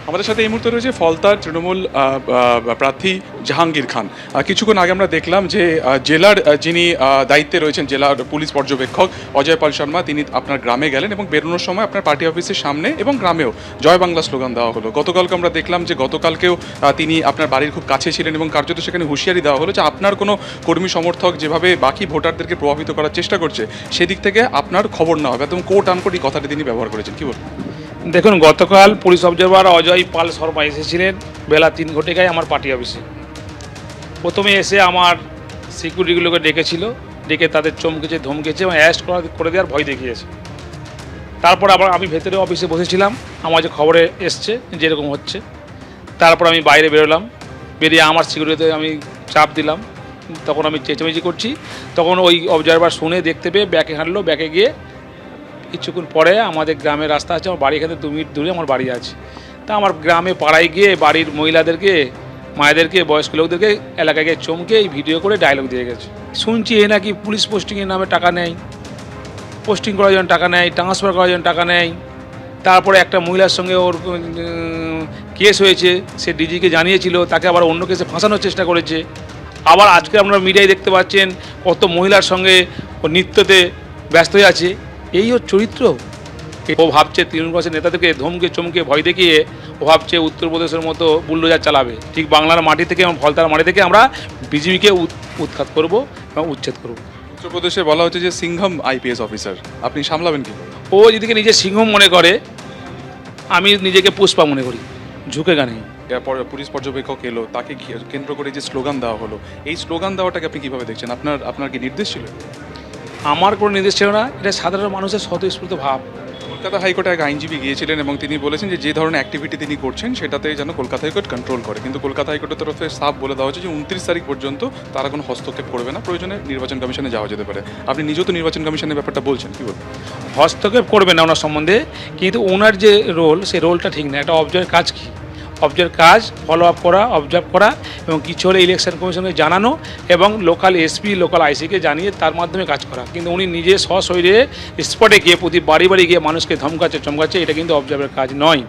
আমাদের সাথে এই মুহূর্তে রয়েছে ফলতার তৃণমূল প্রার্থী জাহাঙ্গীর খান। কিছুক্ষণ আগে আমরা দেখলাম যে জেলার যিনি দায়িত্বে রয়েছেন, জেলার পুলিশ পর্যবেক্ষক অজয় পাল শর্মা, তিনি আপনার গ্রামে গেলেন এবং বেরোনোর সময় আপনার পার্টি অফিসের সামনে এবং গ্রামেও জয় বাংলা স্লোগান দেওয়া হলো। গতকালকে আমরা দেখলাম যে গতকালকেও তিনি আপনার বাড়ির খুব কাছে ছিলেন এবং কার্যত সেখানে হুঁশিয়ারি দেওয়া হলো যে আপনার কোনো কর্মী সমর্থক যেভাবে বাকি ভোটারদেরকে প্রভাবিত করার চেষ্টা করছে সেদিক থেকে আপনার খবর না হবে, একদম কোট আনকোট এই কথাটি তিনি ব্যবহার করেছেন। কি বলবেন? দেখুন, গতকাল পুলিশ অবজারভার অজয় পাল শর্মা এসেছিলেন বেলা 3 ঘটিকায় আমার পার্টি অফিসে। প্রথমে এসে আমার সিকিউরিটিগুলোকে ডেকে তাদের চমকেছে, ধমকেছে এবং অ্যারেস্ট করে দেওয়ার ভয় দেখিয়েছে। তারপর আবার আমি ভেতরে অফিসে বসেছিলাম, আমার যে খবরে এসছে যেরকম হচ্ছে। তারপর আমি বাইরে বেরোলাম, বেরিয়ে আমার সিকিউরিটিতে আমি চাপ দিলাম। তখন আমি চেঁচামেচি করছি, তখন ওই অবজারভার শুনে দেখতে পেয়ে ব্যাকে হাঁটলো। ব্যাকে গিয়ে কিছুক্ষণ পরে আমাদের গ্রামের রাস্তা আছে, আমার বাড়ি এখানে 2 মিনিট দূরে আমার বাড়ি আছে। তা আমার গ্রামে পাড়ায় গিয়ে বাড়ির মহিলাদেরকে, মায়েদেরকে, বয়স্ক লোকদেরকে এলাকায় গিয়ে চমকে এই ভিডিও করে ডায়লগ দিয়ে গেছে। শুনছি এ নাকি পুলিশ পোস্টিংয়ের নামে টাকা নেয়, পোস্টিং করার জন্য টাকা নেয়, ট্রান্সফার করার জন্য টাকা নেয়। তারপরে একটা মহিলার সঙ্গে ওর কেস হয়েছে, সে ডিজিকে জানিয়েছিল, তাকে আবার অন্য কেসে ফাঁসানোর চেষ্টা করেছে। আবার আজকে আপনারা মিডিয়ায় দেখতে পাচ্ছেন কত মহিলার সঙ্গে ও নৃত্যতে ব্যস্ত হয়ে আছে। এই ওর চরিত্র। ও ভাবছে তৃণমূল কংগ্রেসের নেতাদেরকে ধমকে চমকে ভয় দেখিয়ে ও ভাবছে উত্তরপ্রদেশের মতো বুলডোজার চালাবে। ঠিক বাংলার মাটি থেকে এবং ফলতার মাটি থেকে আমরা বিজেপিকে উৎখাত করব এবং উচ্ছেদ করব। উত্তরপ্রদেশে বলা হচ্ছে যে সিংহম আইপিএস অফিসার, আপনি সামলাবেন কি? ও যেদিকে নিজে সিংহম মনে করে, আমি নিজেকে পুষ্পা মনে করি, ঝুঁকে গানে। পুলিশ পর্যবেক্ষক এলো, তাকে কেন্দ্র করে যে স্লোগান দেওয়া হলো, এই স্লোগান দেওয়াটাকে আপনি কিভাবে দেখছেন? আপনার কি নির্দেশ ছিল? আমার কোনো নির্দেশ ছিল না, এটা সাধারণ মানুষের স্বতঃস্ফূর্ত ভাব। কলকাতা হাইকোর্টে এক আইনজীবী গিয়েছিলেন এবং তিনি বলেছেন যে ধরনের অ্যাক্টিভিটি তিনি করছেন সেটাতে যেন কলকাতা হাইকোর্ট কন্ট্রোল করে, কিন্তু কলকাতা হাইকোর্টের তরফে সাফ বলে দেওয়া হচ্ছে যে 29 তারিখ পর্যন্ত তারা কোনো হস্তক্ষেপ করবে না, প্রয়োজনে নির্বাচন কমিশনে যাওয়া যেতে পারে। আপনি নিজেও তো নির্বাচন কমিশনের ব্যাপারটা বলছেন, কি বলবেন? হস্তক্ষেপ করবে না ওনার সম্বন্ধে, কিন্তু ওনার যে রোল, সেই রোলটা ঠিক না। একটা অবজার্ভের কাজ কী? অবজার্ভ কাজ ফলো আপ করা, অবজার্ভ করা এবং কিছু হলে ইলেকশন কমিশনকে জানানো এবং লোকাল এসপি, লোকাল আইসিকে জানিয়ে তার মাধ্যমে কাজ করা। কিন্তু উনি নিজে সশরীরে স্পটে গিয়ে প্রতি বাড়ি বাড়ি গিয়ে মানুষকে ধমকাচ্ছে চমকাচ্ছে, এটা কিন্তু অবজার্ভের কাজ নয়।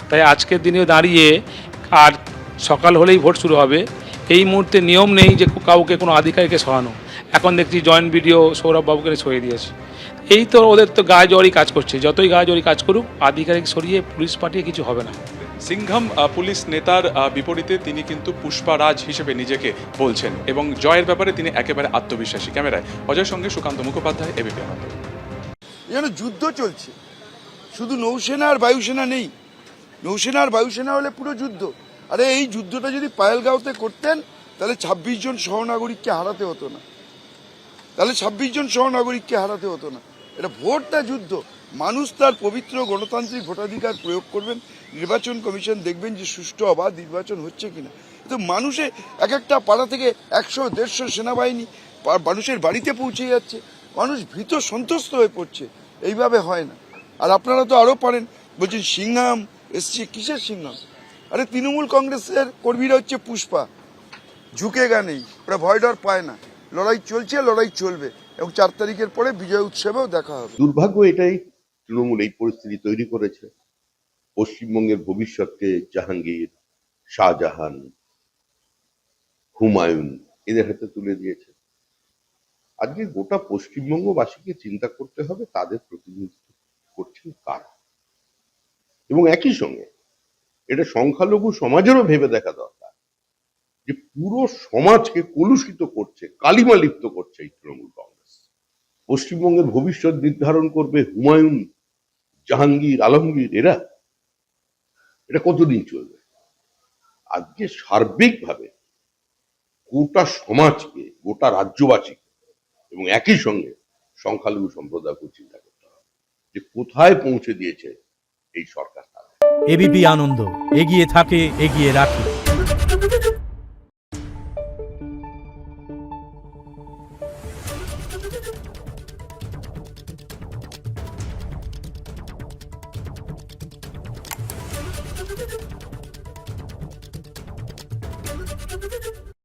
তাই আজকের দিনেও দাঁড়িয়ে আর সকাল হলেই ভোট শুরু হবে, এই মুহূর্তে নিয়ম নেই যে কাউকে কোনো আধিকারিককে সরানো। এখন দেখছি জয়েন্ট বিডিও সৌরভ বাবুকে সরিয়ে দিয়েছে। এই তো ওদের তো গায়ে জোয়ারি কাজ করছে, যতই গায়ে জোয়ারি কাজ করুক, আধিকারিক সরিয়ে পুলিশ পাঠিয়ে কিছু হবে না। সিংঘম পুলিশ নেতার বিপরীতে তিনি কিন্তু পুষ্পারাজ হিসেবে নিজেকে বলছেন এবং জয়ের ব্যাপারে তিনি একেবারে আত্মবিশ্বাসী। ক্যামেরায় অজয়ের সঙ্গে সুকান্ত মুখোপাধ্যায়, এবিপি আনন্দ। যেন যুদ্ধ চলছে, শুধু নৌসেনা আর বায়ুসেনা নেই। নৌসেনা আর বায়ুসেনা হলে পুরো যুদ্ধ। আরে এই যুদ্ধটা যদি পায়েলগাঁওতে করতেন তাহলে 26 জন সহনাগরিককে হারাতে হতো না, এটা ভোট না যুদ্ধ। মানুষ তার পবিত্র গণতান্ত্রিক ভোটাধিকার প্রয়োগ করবেন, নির্বাচন কমিশন দেখবেন যে সুষ্ঠু অবাধ নির্বাচন হচ্ছে কিনা। কিন্তু মানুষে এক একটা পাড়া থেকে 100-150 সেনাবাহিনী মানুষের বাড়িতে পৌঁছে যাচ্ছে, মানুষ ভীত সন্ত্রস্ত হয়ে পড়ছে। এইভাবে হয় না। আর আপনারা তো আরো পারেন, বলছেন সিংহাম এসছে, কিসের সিংহাম? আরে তৃণমূল কংগ্রেসের কর্মীরা হচ্ছে পুষ্পা, ঝুঁকে গা নেই, ওরা ভয় ডর পায় না। লড়াই চলছে, লড়াই চলবে এবং 4 তারিখের পরে বিজয় উৎসবেও দেখা হবে। দুর্ভাগ্য এটাই, তৃণমূল এই পরিস্থিতি তৈরি করেছে। পশ্চিমবঙ্গের ভবিষ্যৎকে জাহাঙ্গীর, শাহজাহান, হুমায়ুন এদের হাতে তুলে দিয়েছে। আজকে গোটা পশ্চিমবঙ্গবাসীকে চিন্তা করতে হবে তাদের প্রতিনিধিত্ব করছেন কারা, এবং একই সঙ্গে এটা সংখ্যালঘু সমাজেরও ভেবে দেখা দরকার যে পুরো সমাজকে কলুষিত করছে, কালিমা লিপ্ত করছে এই তৃণমূল কংগ্রেস। পশ্চিমবঙ্গের ভবিষ্যৎ নির্ধারণ করবে হুমায়ুন, জাহাঙ্গীর, আলমগীর, এটা কতদিন চলবে? আজকে সার্বিকভাবে গোটা সমাজকে, গোটা রাজ্যবাসীকে এবং একই সঙ্গে সংখ্যালঘু সম্প্রদায়কে চিন্তা করতে হবে যে কোথায় পৌঁছে দিয়েছে এই সরকার। এবিপি আনন্দ, এগিয়ে থাকে, এগিয়ে রাখে।